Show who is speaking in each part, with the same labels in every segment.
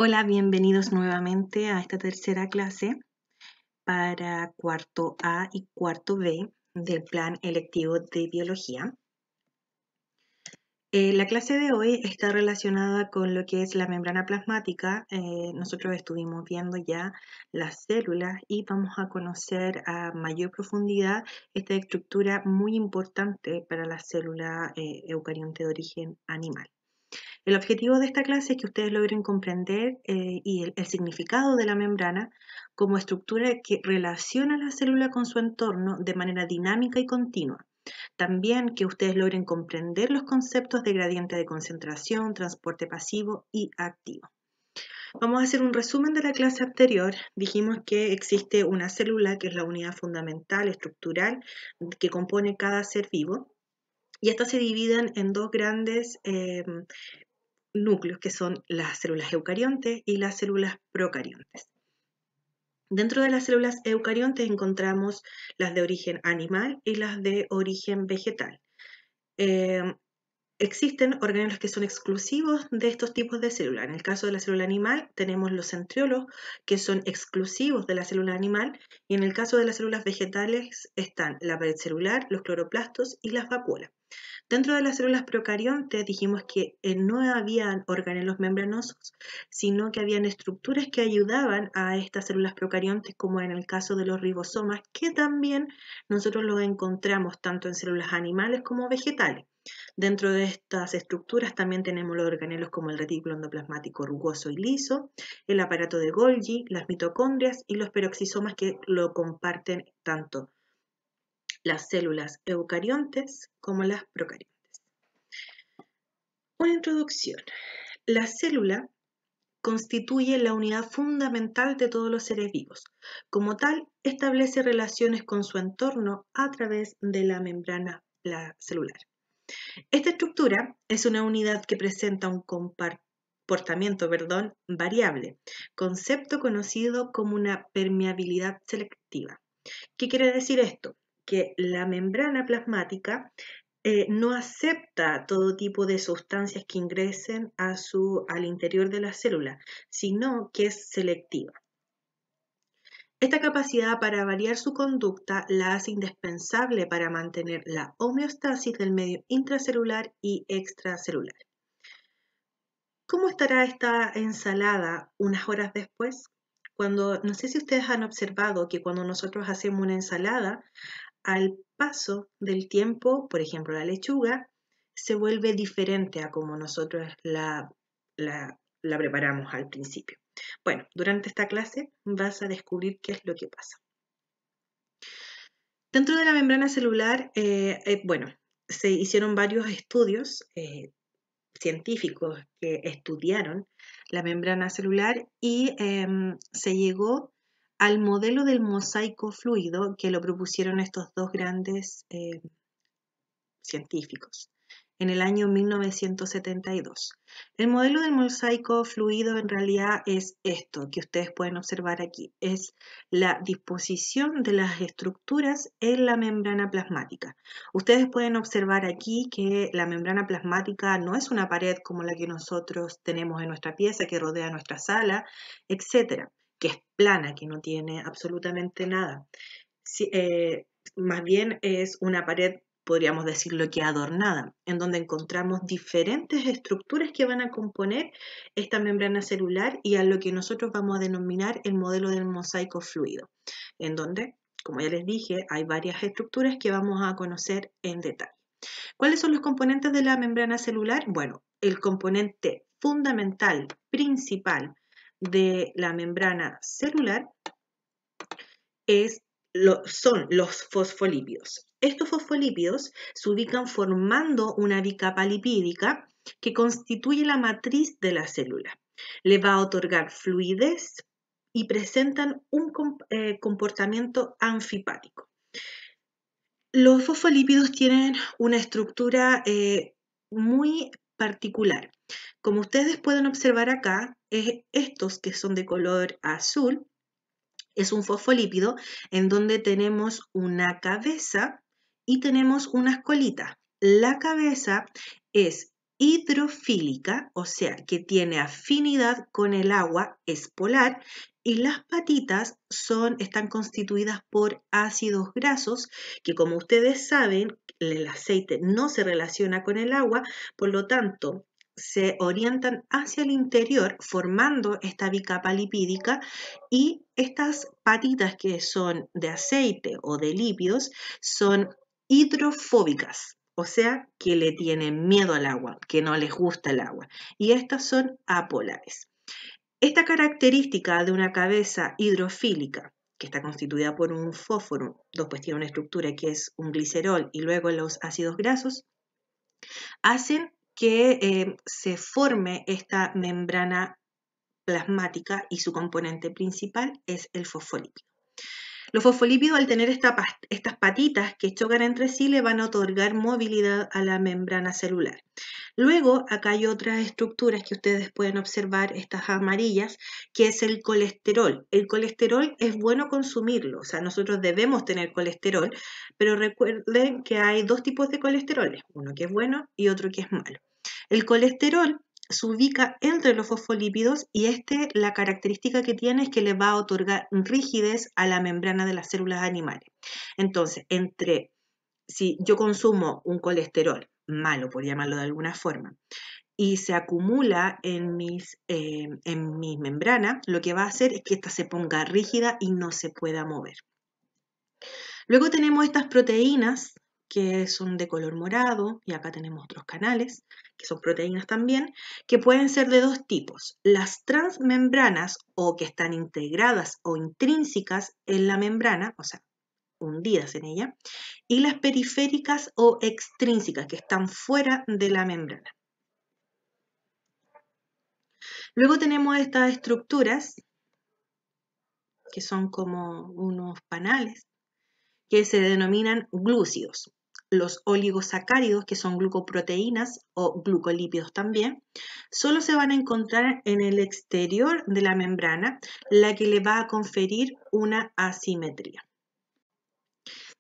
Speaker 1: Hola, bienvenidos nuevamente a esta tercera clase para cuarto A y cuarto B del plan electivo de biología. La clase de hoy está relacionada con lo que es la membrana plasmática. Nosotros estuvimos viendo ya las células y vamos a conocer a mayor profundidad esta estructura muy importante para la célula eucarionte de origen animal. El objetivo de esta clase es que ustedes logren comprender el significado de la membrana como estructura que relaciona la célula con su entorno de manera dinámica y continua. También que ustedes logren comprender los conceptos de gradiente de concentración, transporte pasivo y activo. Vamos a hacer un resumen de la clase anterior. Dijimos que existe una célula que es la unidad fundamental, estructural, que compone cada ser vivo. Y estas se dividen en dos grandes núcleos, que son las células eucariontes y las células procariontes. Dentro de las células eucariontes encontramos las de origen animal y las de origen vegetal. Existen organelos que son exclusivos de estos tipos de células. En el caso de la célula animal tenemos los centriolos, que son exclusivos de la célula animal, y en el caso de las células vegetales están la pared celular, los cloroplastos y las vacuolas. Dentro de las células procariontes dijimos que no habían organelos membranosos, sino que habían estructuras que ayudaban a estas células procariontes, como en el caso de los ribosomas, que también nosotros los encontramos tanto en células animales como vegetales. Dentro de estas estructuras también tenemos los organelos como el retículo endoplasmático rugoso y liso, el aparato de Golgi, las mitocondrias y los peroxisomas, que lo comparten tanto las células eucariontes como las procariontes. Una introducción. La célula constituye la unidad fundamental de todos los seres vivos. Como tal, establece relaciones con su entorno a través de la membrana celular. Esta estructura es una unidad que presenta un comportamiento variable, concepto conocido como una permeabilidad selectiva. ¿Qué quiere decir esto? Que la membrana plasmática no acepta todo tipo de sustancias que ingresen al interior de la célula, sino que es selectiva. Esta capacidad para variar su conducta la hace indispensable para mantener la homeostasis del medio intracelular y extracelular. ¿Cómo estará esta ensalada unas horas después? No sé si ustedes han observado que cuando nosotros hacemos una ensalada, al paso del tiempo, por ejemplo, la lechuga se vuelve diferente a como nosotros la preparamos al principio. Bueno, durante esta clase vas a descubrir qué es lo que pasa. Dentro de la membrana celular, se hicieron varios estudios científicos que estudiaron la membrana celular y se llegó al modelo del mosaico fluido, que lo propusieron estos dos grandes científicos en el año 1972. El modelo del mosaico fluido en realidad es esto que ustedes pueden observar aquí, es la disposición de las estructuras en la membrana plasmática. Ustedes pueden observar aquí que la membrana plasmática no es una pared como la que nosotros tenemos en nuestra pieza, que rodea nuestra sala, etcétera, que es plana, que no tiene absolutamente nada. Más bien es una pared, podríamos decirlo que adornada, en donde encontramos diferentes estructuras que van a componer esta membrana celular y a lo que nosotros vamos a denominar el modelo del mosaico fluido, en donde, como ya les dije, hay varias estructuras que vamos a conocer en detalle. ¿Cuáles son los componentes de la membrana celular? Bueno, el componente fundamental, principal de la membrana celular son los fosfolípidos. Estos fosfolípidos se ubican formando una bicapa lipídica que constituye la matriz de la célula. Le va a otorgar fluidez y presentan un comportamiento anfipático. Los fosfolípidos tienen una estructura muy particular. Como ustedes pueden observar acá, estos que son de color azul, es un fosfolípido en donde tenemos una cabeza y tenemos unas colitas. La cabeza es hidrofílica, o sea, que tiene afinidad con el agua, es polar, y las patitas están constituidas por ácidos grasos, que como ustedes saben, el aceite no se relaciona con el agua, por lo tanto, se orientan hacia el interior formando esta bicapa lipídica y estas patitas que son de aceite o de lípidos son hidrofóbicas, o sea, que le tienen miedo al agua, que no les gusta el agua, y estas son apolares. Esta característica de una cabeza hidrofílica, que está constituida por un fósforo, después tiene una estructura que es un glicerol y luego los ácidos grasos, hacen que se forme esta membrana plasmática y su componente principal es el fosfolípido. Los fosfolípidos, al tener estas patitas que chocan entre sí, le van a otorgar movilidad a la membrana celular. Luego, acá hay otras estructuras que ustedes pueden observar, estas amarillas, que es el colesterol. El colesterol es bueno consumirlo, o sea, nosotros debemos tener colesterol, pero recuerden que hay dos tipos de colesterol, uno que es bueno y otro que es malo. El colesterol se ubica entre los fosfolípidos y la característica que tiene es que le va a otorgar rigidez a la membrana de las células animales. Entonces, si yo consumo un colesterol malo, por llamarlo de alguna forma, y se acumula en mis membranas, lo que va a hacer es que esta se ponga rígida y no se pueda mover. Luego tenemos estas proteínas que son de color morado, y acá tenemos otros canales, que son proteínas también, que pueden ser de dos tipos. Las transmembranas, o que están integradas o intrínsecas en la membrana, o sea, hundidas en ella, y las periféricas o extrínsecas, que están fuera de la membrana. Luego tenemos estas estructuras, que son como unos panales, que se denominan glúcidos. Los oligosacáridos, que son glucoproteínas o glucolípidos también, solo se van a encontrar en el exterior de la membrana, la que le va a conferir una asimetría.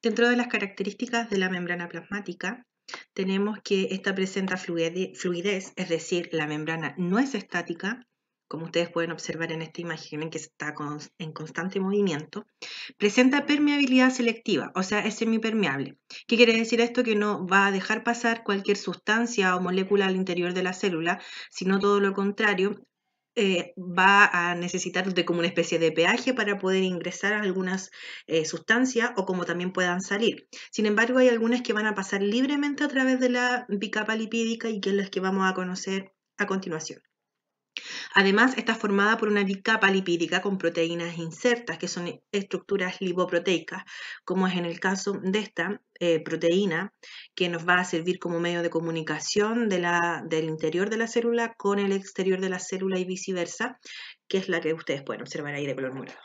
Speaker 1: Dentro de las características de la membrana plasmática, tenemos que esta presenta fluidez, es decir, la membrana no es estática, como ustedes pueden observar en esta imagen en que está en constante movimiento. Presenta permeabilidad selectiva, o sea, es semipermeable. ¿Qué quiere decir esto? Que no va a dejar pasar cualquier sustancia o molécula al interior de la célula, sino todo lo contrario, va a necesitar de como una especie de peaje para poder ingresar a algunas sustancias o como también puedan salir. Sin embargo, hay algunas que van a pasar libremente a través de la bicapa lipídica y que es las que vamos a conocer a continuación. Además, está formada por una bicapa lipídica con proteínas insertas, que son estructuras lipoproteicas, como es en el caso de esta proteína, que nos va a servir como medio de comunicación del interior de la célula con el exterior de la célula y viceversa, que es la que ustedes pueden observar ahí de color morado.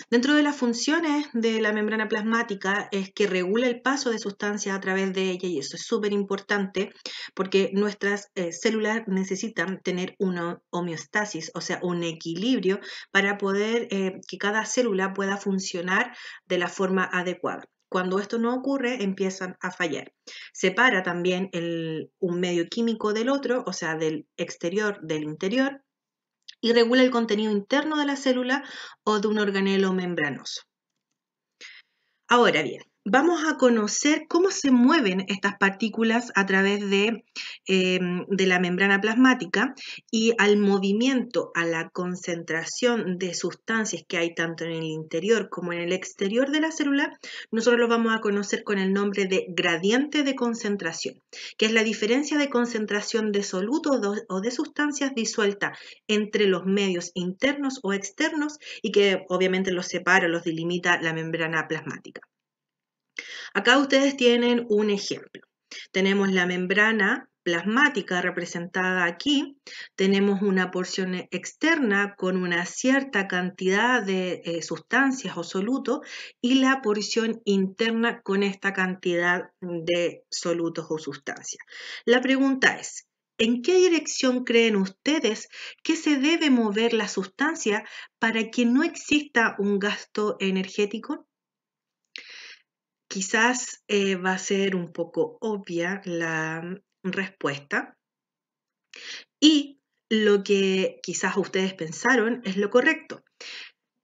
Speaker 1: Dentro de las funciones de la membrana plasmática es que regula el paso de sustancias a través de ella, y eso es súper importante porque nuestras células necesitan tener una homeostasis, o sea, un equilibrio para poder que cada célula pueda funcionar de la forma adecuada. Cuando esto no ocurre, empiezan a fallar. Separa también un medio químico del otro, o sea, del exterior del interior, y regula el contenido interno de la célula o de un organelo membranoso. Ahora bien, vamos a conocer cómo se mueven estas partículas a través de la membrana plasmática, y al movimiento, a la concentración de sustancias que hay tanto en el interior como en el exterior de la célula, nosotros lo vamos a conocer con el nombre de gradiente de concentración, que es la diferencia de concentración de solutos o de sustancias disueltas entre los medios internos o externos y que obviamente los separa, los delimita la membrana plasmática. Acá ustedes tienen un ejemplo. Tenemos la membrana plasmática representada aquí, tenemos una porción externa con una cierta cantidad de sustancias o solutos y la porción interna con esta cantidad de solutos o sustancias. La pregunta es, ¿en qué dirección creen ustedes que se debe mover la sustancia para que no exista un gasto energético? Quizás va a ser un poco obvia la respuesta. Y lo que quizás ustedes pensaron es lo correcto.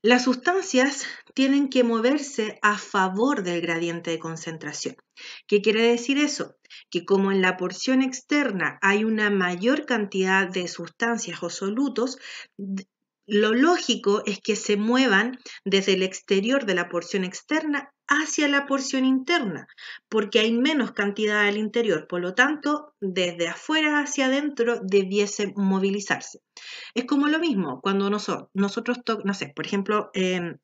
Speaker 1: Las sustancias tienen que moverse a favor del gradiente de concentración. ¿Qué quiere decir eso? Que como en la porción externa hay una mayor cantidad de sustancias o solutos, lo lógico es que se muevan desde el exterior de la porción externa hacia la porción interna, porque hay menos cantidad al interior. Por lo tanto, desde afuera hacia adentro debiese movilizarse. Es como lo mismo cuando nosotros no sé, por ejemplo, en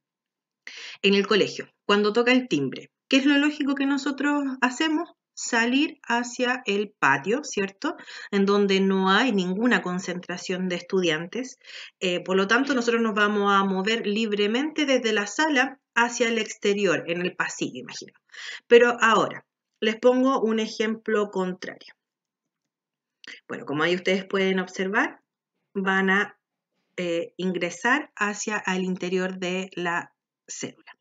Speaker 1: el colegio, cuando toca el timbre, ¿qué es lo lógico que nosotros hacemos? Salir hacia el patio, ¿cierto? En donde no hay ninguna concentración de estudiantes. Por lo tanto, nosotros nos vamos a mover libremente desde la sala hacia el exterior, en el pasillo, imagino. Pero ahora, les pongo un ejemplo contrario. Bueno, como ahí ustedes pueden observar, van a ingresar hacia el interior de la célula.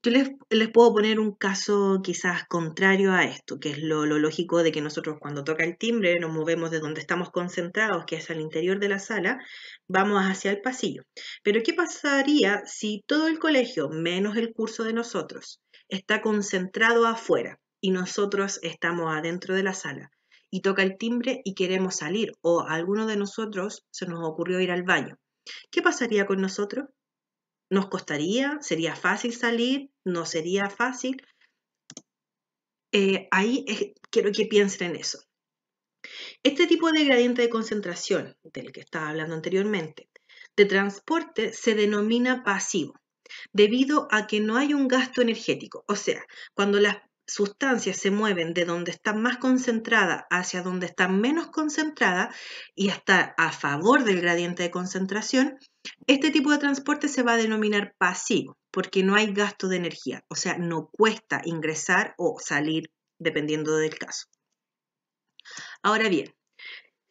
Speaker 1: Yo les puedo poner un caso quizás contrario a esto, que es lo lógico de que nosotros cuando toca el timbre nos movemos de donde estamos concentrados, que es al interior de la sala, vamos hacia el pasillo. Pero ¿qué pasaría si todo el colegio, menos el curso de nosotros, está concentrado afuera y nosotros estamos adentro de la sala? Y toca el timbre y queremos salir, o a alguno de nosotros se nos ocurrió ir al baño. ¿Qué pasaría con nosotros? ¿Nos costaría? ¿Sería fácil salir? ¿No sería fácil? Quiero que piensen en eso. Este tipo de gradiente de concentración, del que estaba hablando anteriormente, de transporte se denomina pasivo, debido a que no hay un gasto energético. O sea, cuando las sustancias se mueven de donde están más concentradas hacia donde están menos concentradas y está a favor del gradiente de concentración, este tipo de transporte se va a denominar pasivo porque no hay gasto de energía, o sea, no cuesta ingresar o salir dependiendo del caso. Ahora bien,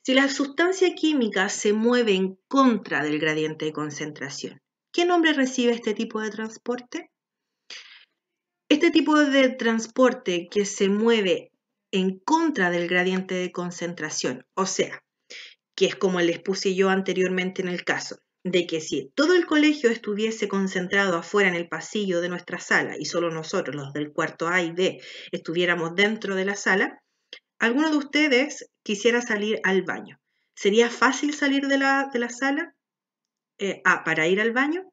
Speaker 1: si la sustancia química se mueve en contra del gradiente de concentración, ¿qué nombre recibe este tipo de transporte? Este tipo de transporte que se mueve en contra del gradiente de concentración, o sea, que es como les puse yo anteriormente en el caso, de que si todo el colegio estuviese concentrado afuera en el pasillo de nuestra sala y solo nosotros, los del cuarto A y B, estuviéramos dentro de la sala, alguno de ustedes quisiera salir al baño. ¿Sería fácil salir de la sala para ir al baño?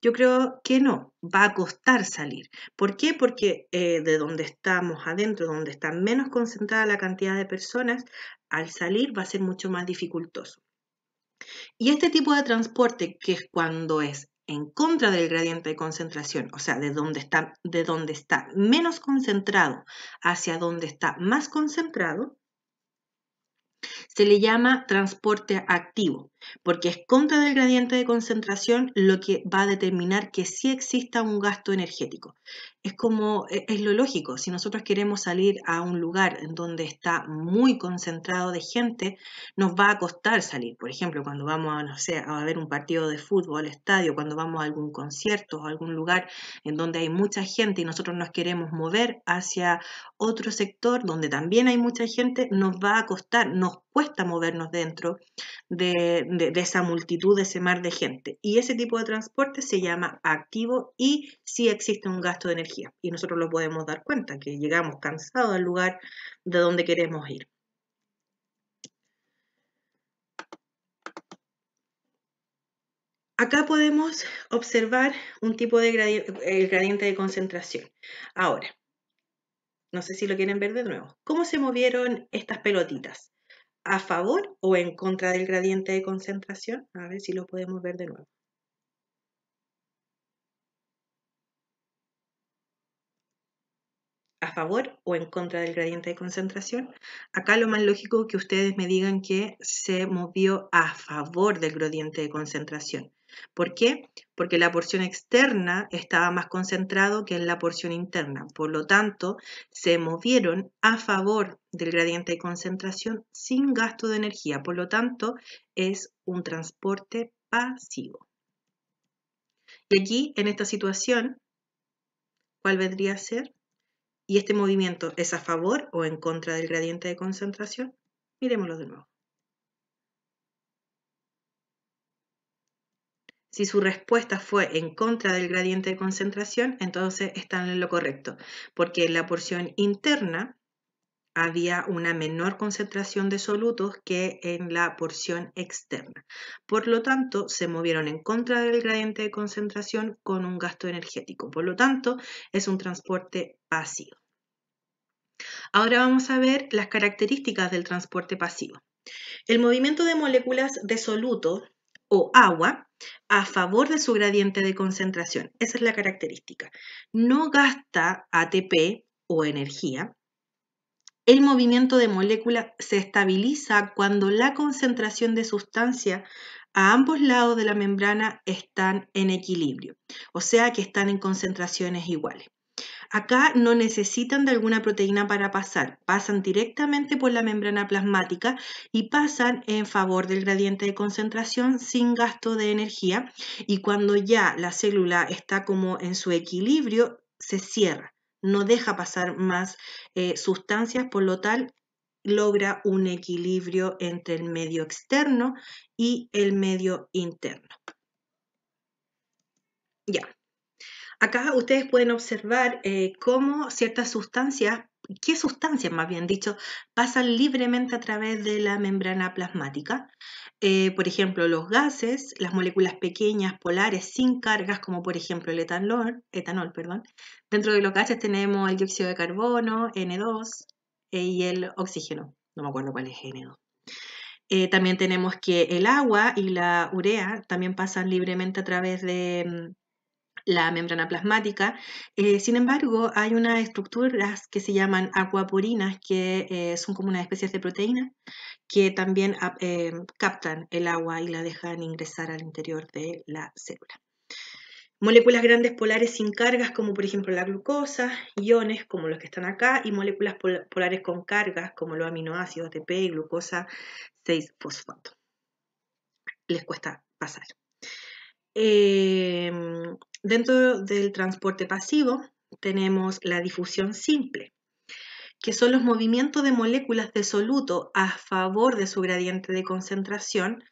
Speaker 1: Yo creo que no, va a costar salir. ¿Por qué? Porque de donde estamos adentro, donde está menos concentrada la cantidad de personas, al salir va a ser mucho más dificultoso. Y este tipo de transporte, que es cuando es en contra del gradiente de concentración, o sea, de donde está menos concentrado hacia donde está más concentrado, se le llama transporte activo, porque es contra del gradiente de concentración lo que va a determinar que sí exista un gasto energético. Es lo lógico, si nosotros queremos salir a un lugar en donde está muy concentrado de gente, nos va a costar salir. Por ejemplo, cuando vamos a, no sé, a ver un partido de fútbol al estadio, cuando vamos a algún concierto o algún lugar en donde hay mucha gente y nosotros nos queremos mover hacia otro sector donde también hay mucha gente, nos va a costar, nos cuesta movernos dentro de esa multitud, de ese mar de gente. Y ese tipo de transporte se llama activo y sí existe un gasto de energía. Y nosotros lo podemos dar cuenta, que llegamos cansados al lugar de donde queremos ir. Acá podemos observar un tipo de el gradiente de concentración. Ahora, no sé si lo quieren ver de nuevo. ¿Cómo se movieron estas pelotitas? ¿A favor o en contra del gradiente de concentración? A ver si lo podemos ver de nuevo. ¿A favor o en contra del gradiente de concentración? Acá lo más lógico es que ustedes me digan que se movió a favor del gradiente de concentración. ¿Por qué? Porque la porción externa estaba más concentrado que en la porción interna. Por lo tanto, se movieron a favor del gradiente de concentración sin gasto de energía. Por lo tanto, es un transporte pasivo. Y aquí, en esta situación, ¿cuál vendría a ser? ¿Y este movimiento es a favor o en contra del gradiente de concentración? Miremoslo de nuevo. Si su respuesta fue en contra del gradiente de concentración, entonces están en lo correcto, porque en la porción interna había una menor concentración de solutos que en la porción externa. Por lo tanto, se movieron en contra del gradiente de concentración con un gasto energético. Por lo tanto, es un transporte pasivo. Ahora vamos a ver las características del transporte pasivo. El movimiento de moléculas de soluto o agua a favor de su gradiente de concentración. Esa es la característica. No gasta ATP o energía. El movimiento de molécula se estabiliza cuando la concentración de sustancia a ambos lados de la membrana están en equilibrio, o sea que están en concentraciones iguales. Acá no necesitan de alguna proteína para pasar, pasan directamente por la membrana plasmática y pasan en favor del gradiente de concentración sin gasto de energía, y cuando ya la célula está como en su equilibrio, se cierra, no deja pasar más sustancias, por lo tal logra un equilibrio entre el medio externo y el medio interno. Ya. Acá ustedes pueden observar cómo ciertas sustancias, qué sustancias más bien dicho, pasan libremente a través de la membrana plasmática. Por ejemplo, los gases, las moléculas pequeñas polares sin cargas, como por ejemplo el etanol. Dentro de los gases tenemos el dióxido de carbono, N2, y el oxígeno. No me acuerdo cuál es N2. También tenemos que el agua y la urea también pasan libremente a través de la membrana plasmática. Sin embargo, hay unas estructuras que se llaman acuaporinas, que son como unas especies de proteínas que también captan el agua y la dejan ingresar al interior de la célula. Moléculas grandes polares sin cargas, como por ejemplo la glucosa, iones como los que están acá, y moléculas polares con cargas, como los aminoácidos ATP y glucosa 6-fosfato. Les cuesta pasar. Dentro del transporte pasivo tenemos la difusión simple, que son los movimientos de moléculas de soluto a favor de su gradiente de concentración.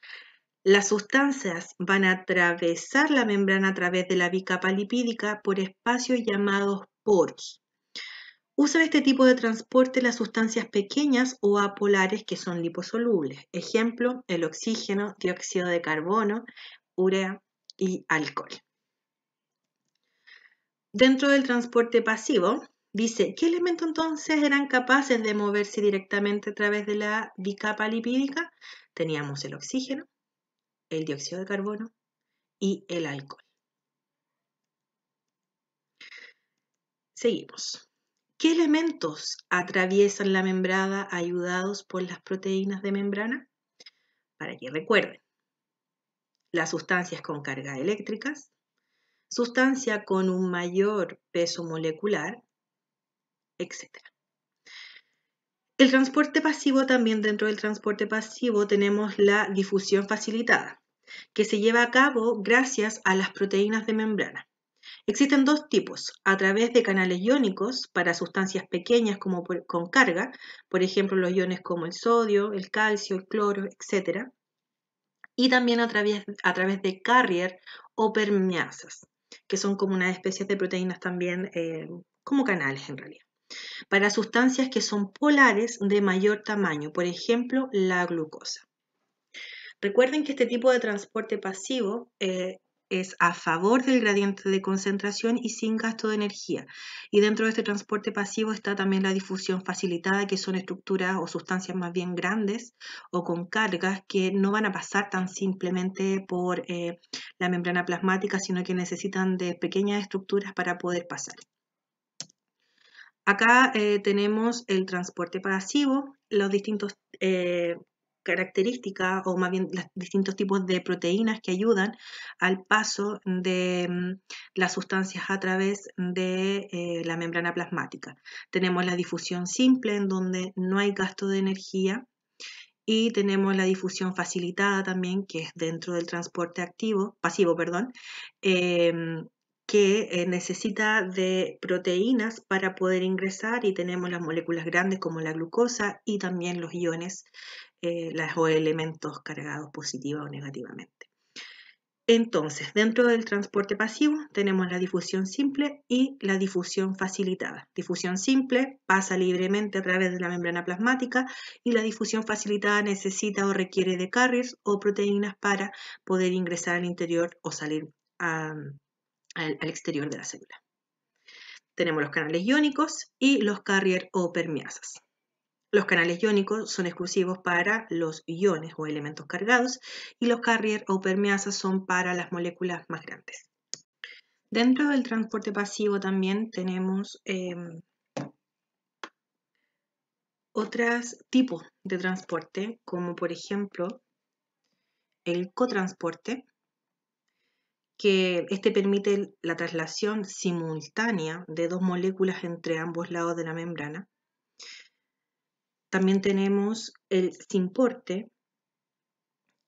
Speaker 1: Las sustancias van a atravesar la membrana a través de la bicapa lipídica por espacios llamados poros. Usan este tipo de transporte las sustancias pequeñas o apolares que son liposolubles. Ejemplo, el oxígeno, dióxido de carbono, urea y alcohol. Dentro del transporte pasivo, dice, ¿qué elementos entonces eran capaces de moverse directamente a través de la bicapa lipídica? Teníamos el oxígeno, el dióxido de carbono y el alcohol. Seguimos. ¿Qué elementos atraviesan la membrana ayudados por las proteínas de membrana? Para que recuerden, las sustancias con cargas eléctricas, sustancia con un mayor peso molecular, etc. El transporte pasivo, también dentro del transporte pasivo tenemos la difusión facilitada, que se lleva a cabo gracias a las proteínas de membrana. Existen dos tipos, a través de canales iónicos para sustancias pequeñas como con carga, por ejemplo los iones como el sodio, el calcio, el cloro, etc. Y también a través de carrier o permeasas, que son como una especie de proteínas también, como canales en realidad, para sustancias que son polares de mayor tamaño, por ejemplo la glucosa. Recuerden que este tipo de transporte pasivo es a favor del gradiente de concentración y sin gasto de energía. Y dentro de este transporte pasivo está también la difusión facilitada, que son estructuras o sustancias más bien grandes o con cargas que no van a pasar tan simplemente por la membrana plasmática, sino que necesitan de pequeñas estructuras para poder pasar. Acá tenemos el transporte pasivo, los distintos características o más bien los distintos tipos de proteínas que ayudan al paso de las sustancias a través de la membrana plasmática. Tenemos la difusión simple, en donde no hay gasto de energía, y tenemos la difusión facilitada también, que es dentro del transporte pasivo, que necesita de proteínas para poder ingresar, y tenemos las moléculas grandes como la glucosa y también los iones, o elementos cargados positiva o negativamente. Entonces, dentro del transporte pasivo tenemos la difusión simple y la difusión facilitada. Difusión simple pasa libremente a través de la membrana plasmática, y la difusión facilitada necesita o requiere de carriers o proteínas para poder ingresar al interior o salir al exterior de la célula. Tenemos los canales iónicos y los carrier o permeasas. Los canales iónicos son exclusivos para los iones o elementos cargados, y los carrier o permeasas son para las moléculas más grandes. Dentro del transporte pasivo también tenemos otros tipos de transporte, como por ejemplo el cotransporte, que permite la traslación simultánea de dos moléculas entre ambos lados de la membrana. También tenemos el simporte,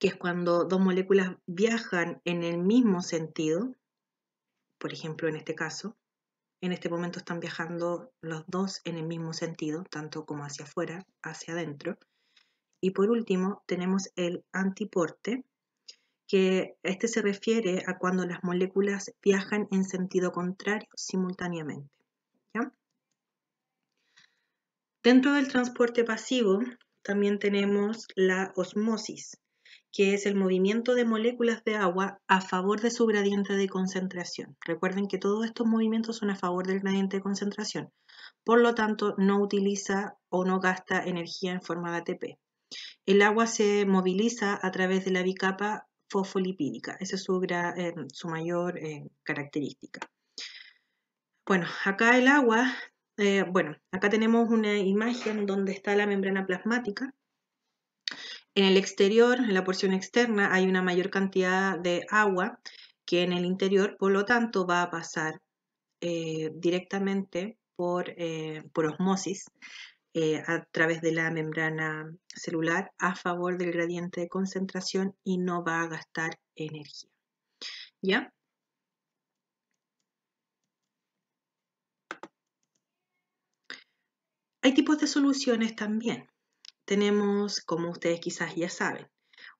Speaker 1: que es cuando dos moléculas viajan en el mismo sentido. Por ejemplo, en este caso, en este momento están viajando los dos en el mismo sentido, tanto como hacia afuera, hacia adentro. Y por último, tenemos el antiporte, que se refiere a cuando las moléculas viajan en sentido contrario simultáneamente. ¿Ya? Dentro del transporte pasivo también tenemos la osmosis, que es el movimiento de moléculas de agua a favor de su gradiente de concentración. Recuerden que todos estos movimientos son a favor del gradiente de concentración, por lo tanto no utiliza o no gasta energía en forma de ATP. El agua se moviliza a través de la bicapa fosfolipídica, esa es su mayor característica. Bueno, acá el agua, acá tenemos una imagen donde está la membrana plasmática. En el exterior, en la porción externa, hay una mayor cantidad de agua que en el interior, por lo tanto, va a pasar directamente por osmosis a través de la membrana celular a favor del gradiente de concentración y no va a gastar energía. ¿Ya? Hay tipos de soluciones también. Tenemos, como ustedes quizás ya saben,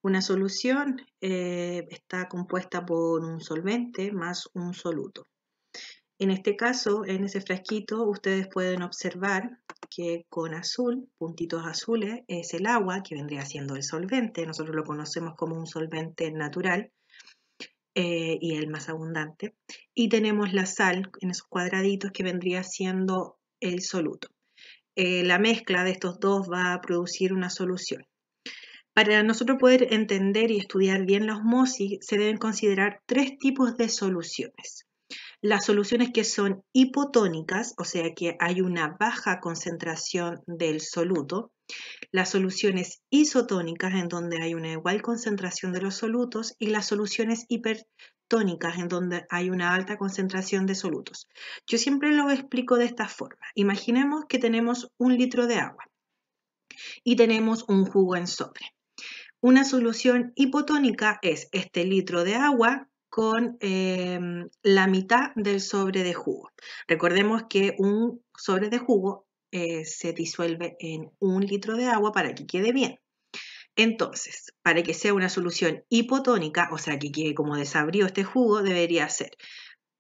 Speaker 1: una solución está compuesta por un solvente más un soluto. En este caso, en ese frasquito, ustedes pueden observar que con azul, puntitos azules, es el agua, que vendría siendo el solvente. Nosotros lo conocemos como un solvente natural y el más abundante. Y tenemos la sal en esos cuadraditos, que vendría siendo el soluto. La mezcla de estos dos va a producir una solución. Para nosotros poder entender y estudiar bien la osmosis, se deben considerar tres tipos de soluciones. Las soluciones que son hipotónicas, o sea que hay una baja concentración del soluto. Las soluciones isotónicas, en donde hay una igual concentración de los solutos. Y las soluciones hipertónicas, en donde hay una alta concentración de solutos. Yo siempre lo explico de esta forma. Imaginemos que tenemos 1 litro de agua y tenemos un jugo en sobre. Una solución hipotónica es este litro de agua con la mitad del sobre de jugo. Recordemos que un sobre de jugo se disuelve en 1 litro de agua para que quede bien. Entonces, para que sea una solución hipotónica, o sea que quede como desabrido este jugo, debería ser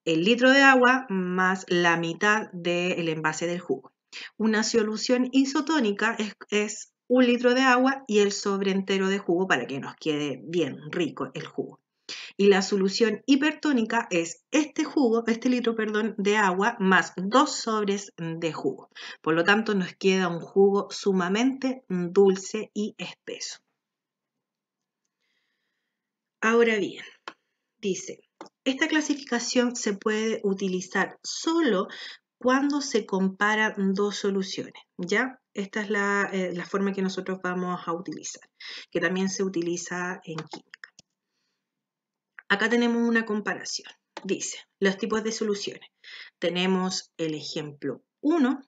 Speaker 1: el litro de agua más la mitad del envase del jugo. Una solución isotónica es 1 litro de agua y el sobre entero de jugo para que nos quede bien rico el jugo. Y la solución hipertónica es este litro de agua más 2 sobres de jugo. Por lo tanto, nos queda un jugo sumamente dulce y espeso. Ahora bien, dice, esta clasificación se puede utilizar solo cuando se comparan dos soluciones, ¿ya? Esta es la forma que nosotros vamos a utilizar, que también se utiliza en química. Acá tenemos una comparación. Dice, los tipos de soluciones. Tenemos el ejemplo 1,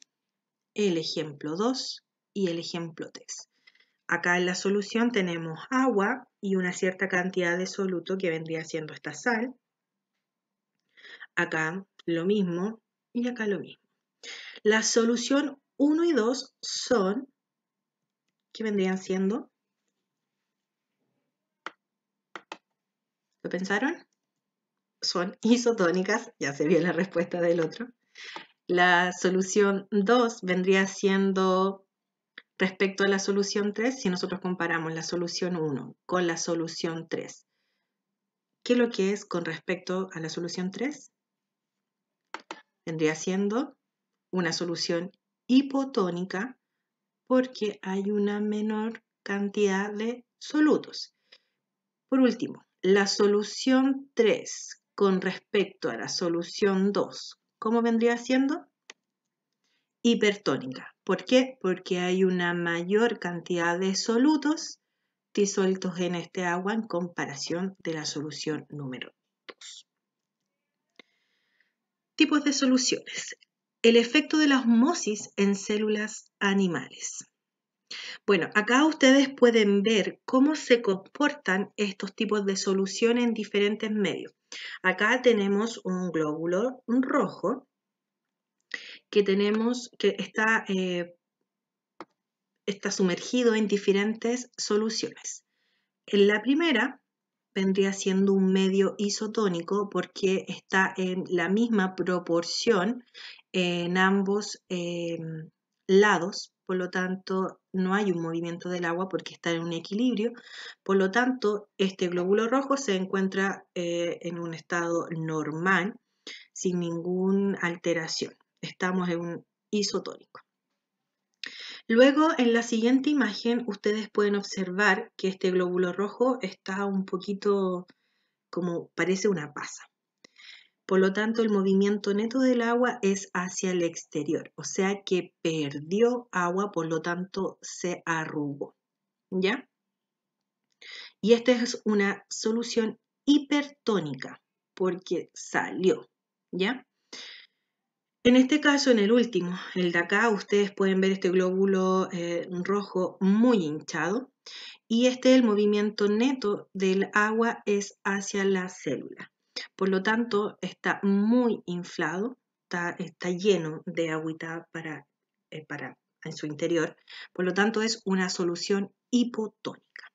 Speaker 1: el ejemplo 2 y el ejemplo 3. Acá en la solución tenemos agua y una cierta cantidad de soluto que vendría siendo esta sal. Acá lo mismo y acá lo mismo. La solución 1 y 2 son, ¿qué vendrían siendo? ¿Lo pensaron? Son isotónicas, ya se vio la respuesta del otro. La solución 2 vendría siendo respecto a la solución 3, si nosotros comparamos la solución 1 con la solución 3. ¿Qué es lo que es con respecto a la solución 3? Vendría siendo una solución hipotónica porque hay una menor cantidad de solutos. Por último, la solución 3 con respecto a la solución 2, ¿cómo vendría siendo? Hipertónica. ¿Por qué? Porque hay una mayor cantidad de solutos disueltos en este agua en comparación de la solución número 2. Tipos de soluciones. El efecto de la osmosis en células animales. Bueno, acá ustedes pueden ver cómo se comportan estos tipos de solución en diferentes medios. Acá tenemos un glóbulo rojo que está sumergido en diferentes soluciones. En la primera vendría siendo un medio isotónico porque está en la misma proporción en ambos lados, por lo tanto no hay un movimiento del agua porque está en un equilibrio, por lo tanto este glóbulo rojo se encuentra en un estado normal sin ninguna alteración. Estamos en un isotónico. Luego, en la siguiente imagen, ustedes pueden observar que este glóbulo rojo está un poquito como parece una pasa. Por lo tanto, el movimiento neto del agua es hacia el exterior, o sea que perdió agua, por lo tanto se arrugó, ¿ya? Y esta es una solución hipertónica, porque salió, ¿ya? En este caso, en el último, el de acá, ustedes pueden ver este glóbulo rojo muy hinchado y el movimiento neto del agua es hacia la célula. Por lo tanto, está muy inflado, está lleno de agüita en su interior. Por lo tanto, es una solución hipotónica.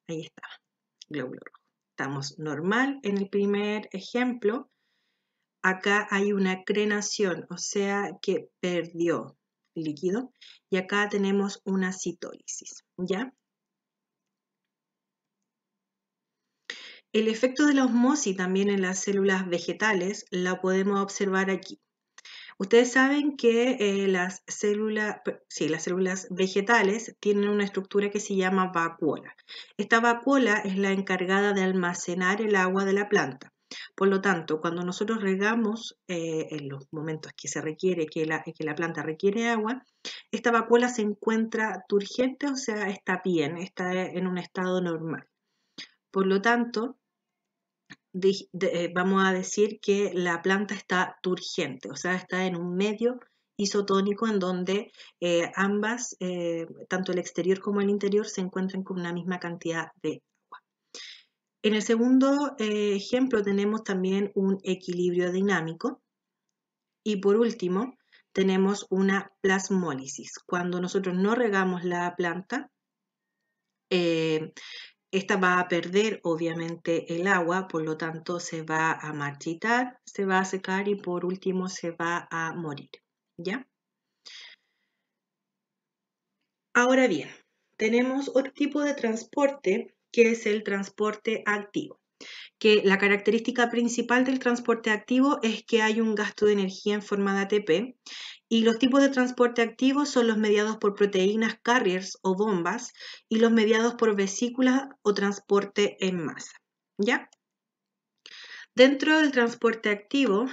Speaker 1: Ahí está, glóbulo rojo. Estamos normal en el primer ejemplo. Acá hay una crenación, o sea que perdió líquido. Y acá tenemos una citólisis, ¿ya? El efecto de la osmosis también en las células vegetales la podemos observar aquí. Ustedes saben que las células vegetales tienen una estructura que se llama vacuola. Esta vacuola es la encargada de almacenar el agua de la planta. Por lo tanto, cuando nosotros regamos en los momentos que se requiere, que la planta requiere agua, esta vacuola se encuentra turgente, o sea, está bien, está en un estado normal. Por lo tanto, vamos a decir que la planta está turgente, o sea, está en un medio isotónico en donde ambas, tanto el exterior como el interior, se encuentran con una misma cantidad de agua. En el segundo ejemplo tenemos también un equilibrio dinámico y por último tenemos una plasmólisis. Cuando nosotros no regamos la planta, esta va a perder obviamente el agua, por lo tanto se va a marchitar, se va a secar y por último se va a morir, ¿ya? Ahora bien, tenemos otro tipo de transporte que es el transporte activo, que la característica principal del transporte activo es que hay un gasto de energía en forma de ATP y los tipos de transporte activo son los mediados por proteínas carriers o bombas y los mediados por vesículas o transporte en masa, ¿ya? Dentro del transporte activo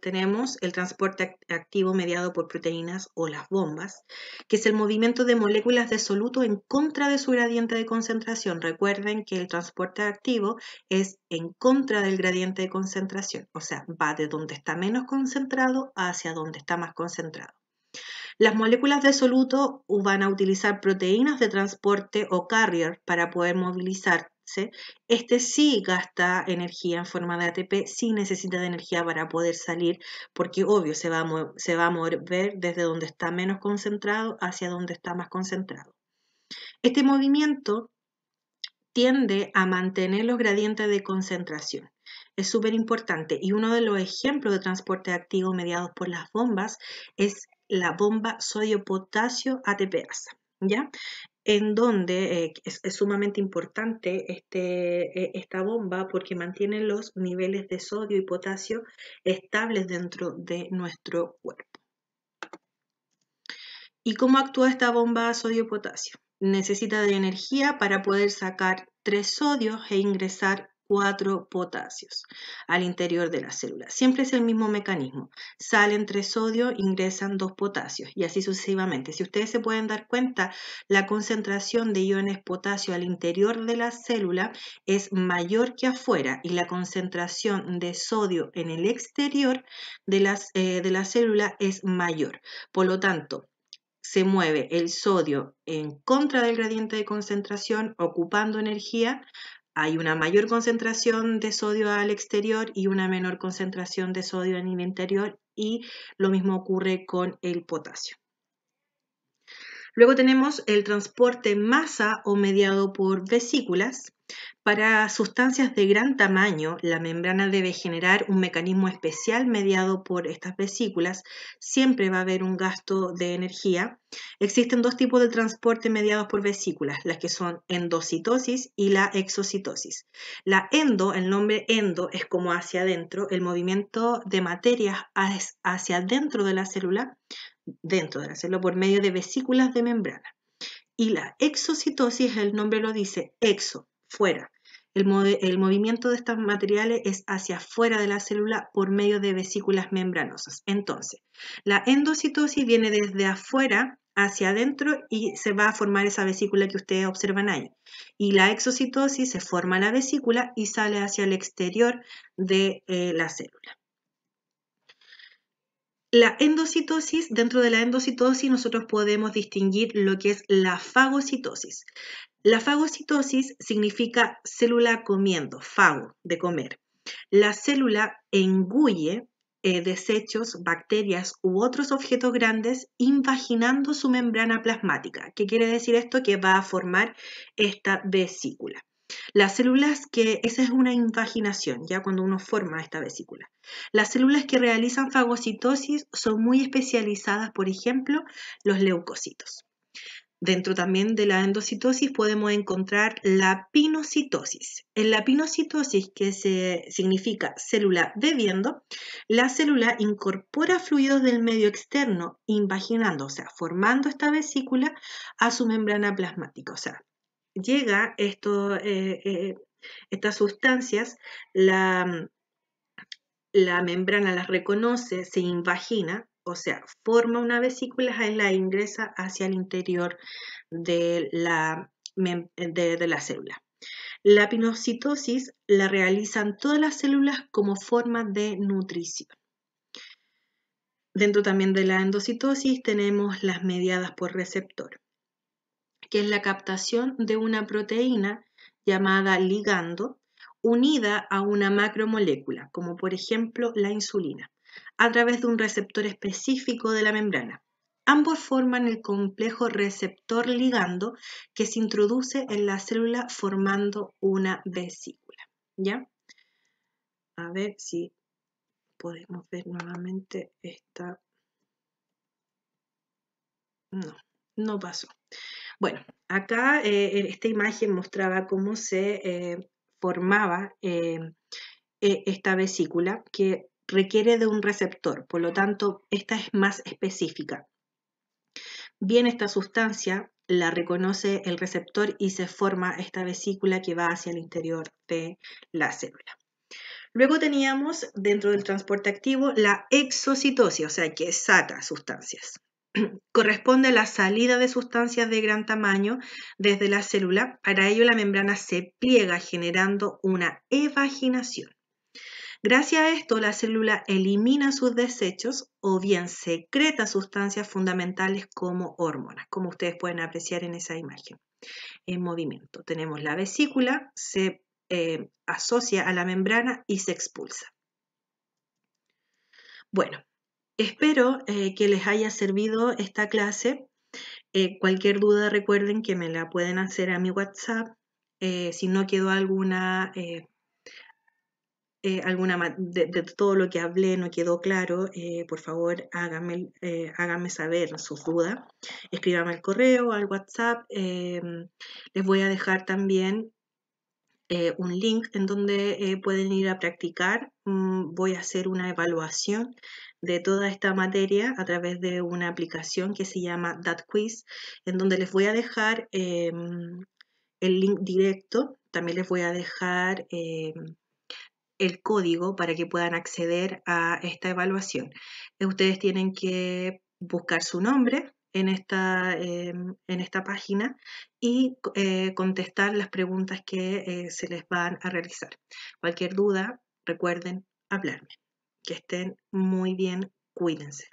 Speaker 1: tenemos el transporte activo mediado por proteínas o las bombas, que es el movimiento de moléculas de soluto en contra de su gradiente de concentración. Recuerden que el transporte activo es en contra del gradiente de concentración, o sea, va de donde está menos concentrado hacia donde está más concentrado. Las moléculas de soluto van a utilizar proteínas de transporte o carrier para poder movilizar ¿sí? Este sí gasta energía en forma de ATP, sí necesita de energía para poder salir, porque obvio se va a mover desde donde está menos concentrado hacia donde está más concentrado. Este movimiento tiende a mantener los gradientes de concentración. Es súper importante y uno de los ejemplos de transporte activo mediados por las bombas es la bomba sodio-potasio ATPasa, ¿ya? En donde es sumamente importante esta bomba porque mantiene los niveles de sodio y potasio estables dentro de nuestro cuerpo. ¿Y cómo actúa esta bomba sodio-potasio? Necesita de energía para poder sacar 3 sodios e ingresar 4 potasios al interior de la célula. Siempre es el mismo mecanismo. Salen 3 sodios, ingresan 2 potasios y así sucesivamente. Si ustedes se pueden dar cuenta, la concentración de iones potasio al interior de la célula es mayor que afuera y la concentración de sodio en el exterior de la célula es mayor. Por lo tanto, se mueve el sodio en contra del gradiente de concentración, ocupando energía. Hay una mayor concentración de sodio al exterior y una menor concentración de sodio en el interior, y lo mismo ocurre con el potasio. Luego tenemos el transporte masa o mediado por vesículas. Para sustancias de gran tamaño, la membrana debe generar un mecanismo especial mediado por estas vesículas. Siempre va a haber un gasto de energía. Existen 2 tipos de transporte mediados por vesículas, las que son endocitosis y la exocitosis. La el nombre endo es como hacia adentro, el movimiento de materias hacia dentro de la célula, por medio de vesículas de membrana. Y la exocitosis, el nombre lo dice, exo, fuera. El movimiento de estos materiales es hacia afuera de la célula por medio de vesículas membranosas. Entonces, la endocitosis viene desde afuera hacia adentro y se va a formar esa vesícula que ustedes observan ahí. Y la exocitosis, se forma la vesícula y sale hacia el exterior de la célula. La endocitosis, dentro de la endocitosis nosotros podemos distinguir lo que es la fagocitosis. La fagocitosis significa célula comiendo, fago, de comer. La célula engulle desechos, bacterias u otros objetos grandes invaginando su membrana plasmática. ¿Qué quiere decir esto? Que va a formar esta vesícula. Las células esa es una invaginación, ya cuando uno forma esta vesícula. Las células que realizan fagocitosis son muy especializadas, por ejemplo, los leucocitos. Dentro también de la endocitosis podemos encontrar la pinocitosis. En la pinocitosis, que significa célula bebiendo, la célula incorpora fluidos del medio externo, invaginando, o sea, formando esta vesícula a su membrana plasmática. O sea, llega estas sustancias, la membrana las reconoce, se invagina, o sea, forma una vesícula y la ingresa hacia el interior de la célula. La pinocitosis la realizan todas las células como forma de nutrición. Dentro también de la endocitosis tenemos las mediadas por receptor, que es la captación de una proteína llamada ligando unida a una macromolécula, como por ejemplo la insulina, a través de un receptor específico de la membrana. Ambos forman el complejo receptor-ligando que se introduce en la célula formando una vesícula. ¿Ya? A ver si podemos ver nuevamente esta. No pasó. Bueno, acá esta imagen mostraba cómo se formaba esta vesícula, que requiere de un receptor, por lo tanto, esta es más específica. Bien, esta sustancia la reconoce el receptor y se forma esta vesícula que va hacia el interior de la célula. Luego teníamos dentro del transporte activo la exocitosis, o sea, que saca sustancias. Corresponde a la salida de sustancias de gran tamaño desde la célula. Para ello la membrana se pliega generando una evaginación. Gracias a esto la célula elimina sus desechos o bien secreta sustancias fundamentales como hormonas, como ustedes pueden apreciar en esa imagen. en movimiento. Tenemos la vesícula, se asocia a la membrana y se expulsa. Bueno, espero que les haya servido esta clase. Cualquier duda recuerden que me la pueden hacer a mi WhatsApp. Si no quedó alguna de todo lo que hablé no quedó claro, por favor háganme saber sus dudas. Escríbanme al correo, al WhatsApp. Les voy a dejar también un link en donde pueden ir a practicar. Voy a hacer una evaluación de toda esta materia a través de una aplicación que se llama DatQuiz, en donde les voy a dejar el link directo. También les voy a dejar el código para que puedan acceder a esta evaluación. Ustedes tienen que buscar su nombre en esta página y contestar las preguntas que se les van a realizar. Cualquier duda, recuerden hablarme. Que estén muy bien, cuídense.